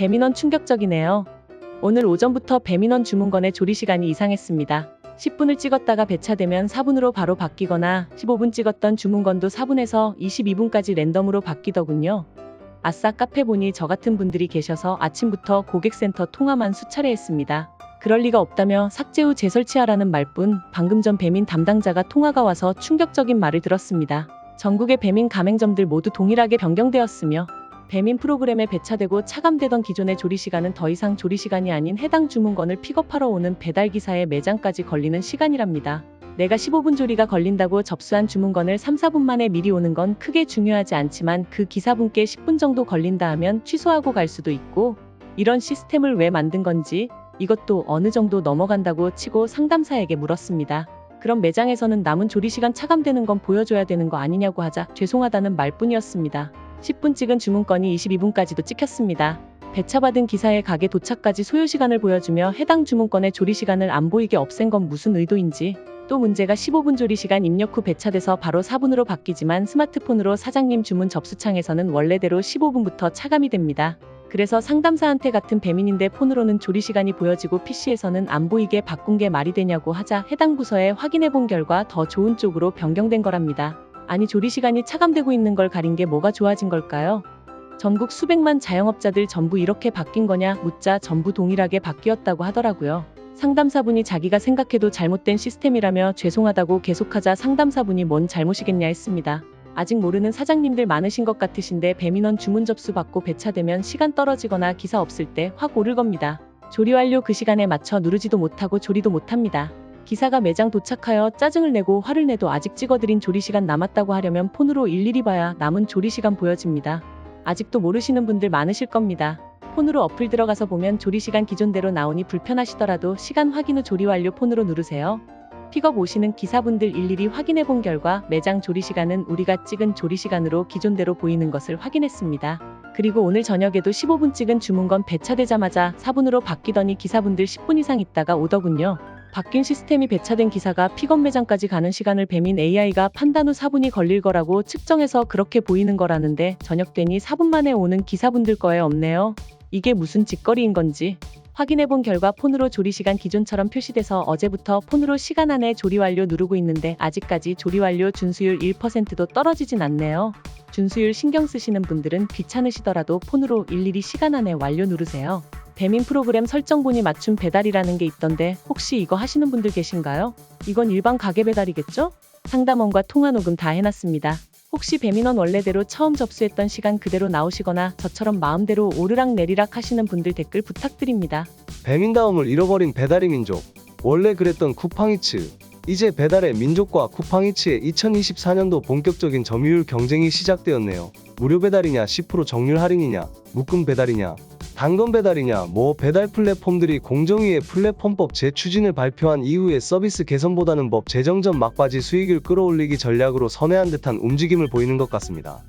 배민원 충격적이네요. 오늘 오전부터 배민원 주문건의 조리시간이 이상했습니다. 10분을 찍었다가 배차되면 4분으로 바로 바뀌거나 15분 찍었던 주문건도 4분에서 22분까지 랜덤으로 바뀌더군요. 아싸, 카페 보니 저 같은 분들이 계셔서 아침부터 고객센터 통화만 수차례 했습니다. 그럴 리가 없다며 삭제 후 재설치하라는 말뿐 방금 전 배민 담당자가 통화가 와서 충격적인 말을 들었습니다. 전국의 배민 가맹점들 모두 동일하게 변경되었으며 배민 프로그램에 배차되고 차감되던 기존의 조리시간은 더 이상 조리시간이 아닌 해당 주문건을 픽업하러 오는 배달기사의 매장까지 걸리는 시간이랍니다. 내가 15분 조리가 걸린다고 접수한 주문건을 3, 4분 만에 미리 오는 건 크게 중요하지 않지만 그 기사분께 10분 정도 걸린다 하면 취소하고 갈 수도 있고, 이런 시스템을 왜 만든 건지, 이것도 어느 정도 넘어간다고 치고 상담사에게 물었습니다. 그럼 매장에서는 남은 조리시간 차감되는 건 보여줘야 되는 거 아니냐고 하자 죄송하다는 말뿐이었습니다. 10분 찍은 주문건이 22분까지도 찍혔습니다. 배차받은 기사의 가게 도착까지 소요시간을 보여주며 해당 주문건의 조리시간을 안 보이게 없앤 건 무슨 의도인지, 또 문제가 15분 조리시간 입력 후 배차돼서 바로 4분으로 바뀌지만 스마트폰으로 사장님 주문 접수창에서는 원래대로 15분부터 차감이 됩니다. 그래서 상담사한테 같은 배민인데 폰으로는 조리시간이 보여지고 PC에서는 안 보이게 바꾼 게 말이 되냐고 하자 해당 부서에 확인해본 결과 더 좋은 쪽으로 변경된 거랍니다. 아니, 조리시간이 차감되고 있는 걸 가린 게 뭐가 좋아진 걸까요? 전국 수백만 자영업자들 전부 이렇게 바뀐 거냐 묻자 전부 동일하게 바뀌었다고 하더라고요. 상담사분이 자기가 생각해도 잘못된 시스템이라며 죄송하다고 계속하자 상담사분이 뭔 잘못이겠냐 했습니다. 아직 모르는 사장님들 많으신 것 같으신데 배민원 주문 접수 받고 배차되면 시간 떨어지거나 기사 없을 때 확 오를 겁니다. 조리 완료 그 시간에 맞춰 누르지도 못하고 조리도 못합니다. 기사가 매장 도착하여 짜증을 내고 화를 내도 아직 찍어드린 조리시간 남았다고 하려면 폰으로 일일이 봐야 남은 조리시간 보여집니다. 아직도 모르시는 분들 많으실 겁니다. 폰으로 어플 들어가서 보면 조리시간 기존대로 나오니 불편하시더라도 시간 확인 후 조리 완료 폰으로 누르세요. 픽업 오시는 기사분들 일일이 확인해 본 결과 매장 조리시간은 우리가 찍은 조리시간으로 기존대로 보이는 것을 확인했습니다. 그리고 오늘 저녁에도 15분 찍은 주문건 배차되자마자 4분으로 바뀌더니 기사분들 10분 이상 있다가 오더군요. 바뀐 시스템이 배차된 기사가 픽업 매장까지 가는 시간을 배민 AI가 판단 후 4분이 걸릴 거라고 측정해서 그렇게 보이는 거라는데 저녁 되니 4분 만에 오는 기사분들 거에 없네요. 이게 무슨 짓거리인 건지. 확인해본 결과 폰으로 조리시간 기존처럼 표시돼서 어제부터 폰으로 시간 안에 조리 완료 누르고 있는데 아직까지 조리 완료 준수율 1%도 떨어지진 않네요. 준수율 신경 쓰시는 분들은 귀찮으시더라도 폰으로 일일이 시간 안에 완료 누르세요. 배민 프로그램 설정 보니 맞춤 배달이라는 게 있던데 혹시 이거 하시는 분들 계신가요? 이건 일반 가게 배달이겠죠? 상담원과 통화 녹음 다 해놨습니다. 혹시 배민원 원래대로 처음 접수했던 시간 그대로 나오시거나 저처럼 마음대로 오르락 내리락 하시는 분들 댓글 부탁드립니다. 배민다움을 잃어버린 배달의 민족. 원래 그랬던 쿠팡이츠. 이제 배달의 민족과 쿠팡이츠의 2024년도 본격적인 점유율 경쟁이 시작되었네요. 무료 배달이냐 10% 정률 할인이냐 묶음 배달이냐 단건 배달이냐 배달 플랫폼들이 공정위의 플랫폼법 재추진을 발표한 이후에 서비스 개선보다는 법 제정 전 막바지 수익을 끌어올리기 전략으로 선회한 듯한 움직임을 보이는 것 같습니다.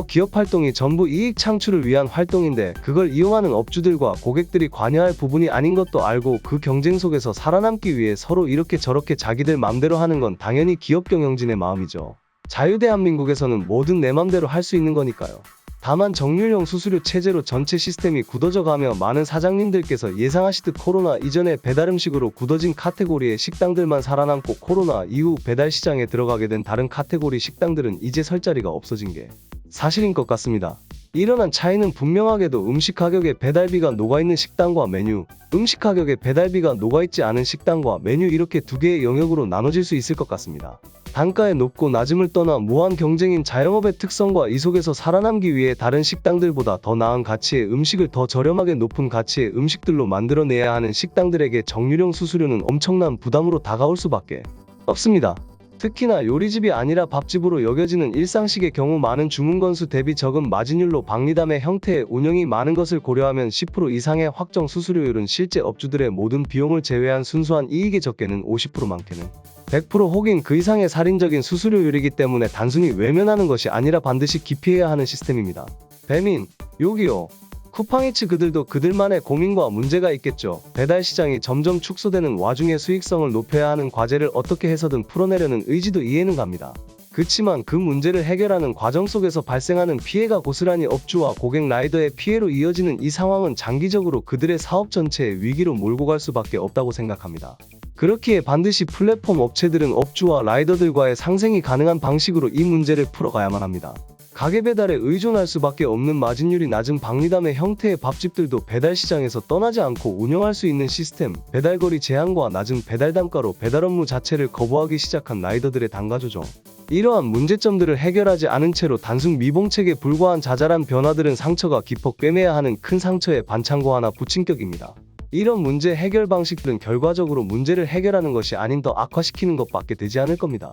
기업 활동이 전부 이익 창출을 위한 활동인데 그걸 이용하는 업주들과 고객들이 관여할 부분이 아닌 것도 알고 그 경쟁 속에서 살아남기 위해 서로 이렇게 저렇게 자기들 맘대로 하는 건 당연히 기업 경영진의 마음이죠. 자유대한민국에서는 뭐든 내 맘대로 할 수 있는 거니까요. 다만 정률형 수수료 체제로 전체 시스템이 굳어져 가며 많은 사장님들께서 예상하시듯 코로나 이전에 배달음식으로 굳어진 카테고리의 식당들만 살아남고 코로나 이후 배달 시장에 들어가게 된 다른 카테고리 식당들은 이제 설 자리가 없어진 게 사실인 것 같습니다. 일어난 차이는 분명하게도 음식 가격에 배달비가 녹아있는 식당과 메뉴, 음식 가격에 배달비가 녹아있지 않은 식당과 메뉴 이렇게 두 개의 영역으로 나눠질 수 있을 것 같습니다. 단가의 높고 낮음을 떠나 무한 경쟁인 자영업의 특성과 이 속에서 살아남기 위해 다른 식당들보다 더 나은 가치의 음식을 더 저렴하게 높은 가치의 음식들로 만들어내야 하는 식당들에게 정률형 수수료는 엄청난 부담으로 다가올 수밖에 없습니다. 특히나 요리집이 아니라 밥집으로 여겨지는 일상식의 경우 많은 주문 건수 대비 적은 마진율로 박리담의 형태의 운영이 많은 것을 고려하면 10% 이상의 확정 수수료율은 실제 업주들의 모든 비용을 제외한 순수한 이익의 적게는 50% 많게는 100% 혹은 그 이상의 살인적인 수수료율이기 때문에 단순히 외면하는 것이 아니라 반드시 기피해야 하는 시스템입니다. 배민, 요기요. 쿠팡이츠 그들도 그들만의 고민과 문제가 있겠죠. 배달 시장이 점점 축소되는 와중에 수익성을 높여야 하는 과제를 어떻게 해서든 풀어내려는 의지도 이해는 갑니다. 그치만 그 문제를 해결하는 과정 속에서 발생하는 피해가 고스란히 업주와 고객 라이더의 피해로 이어지는 이 상황은 장기적으로 그들의 사업 전체의 위기로 몰고 갈 수밖에 없다고 생각합니다. 그렇기에 반드시 플랫폼 업체들은 업주와 라이더들과의 상생이 가능한 방식으로 이 문제를 풀어가야만 합니다. 가게 배달에 의존할 수밖에 없는 마진율이 낮은 박리담의 형태의 밥집들도 배달 시장에서 떠나지 않고 운영할 수 있는 시스템, 배달거리 제한과 낮은 배달 단가로 배달 업무 자체를 거부하기 시작한 라이더들의 단가 조정. 이러한 문제점들을 해결하지 않은 채로 단순 미봉책에 불과한 자잘한 변화들은 상처가 깊어 꿰매야 하는 큰 상처에 반창고 하나 붙인 격입니다. 이런 문제 해결 방식들은 결과적으로 문제를 해결하는 것이 아닌 더 악화시키는 것밖에 되지 않을 겁니다.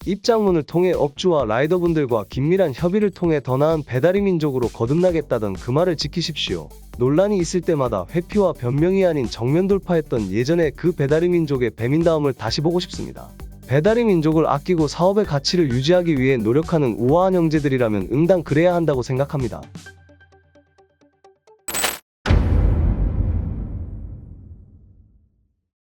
입장문을 통해 업주와 라이더분들과 긴밀한 협의를 통해 더 나은 배달의 민족으로 거듭나겠다던 그 말을 지키십시오. 논란이 있을 때마다 회피와 변명이 아닌 정면 돌파했던 예전의 그 배달의 민족의 배민다움을 다시 보고 싶습니다. 배달의 민족을 아끼고 사업의 가치를 유지하기 위해 노력하는 우아한 형제들이라면 응당 그래야 한다고 생각합니다.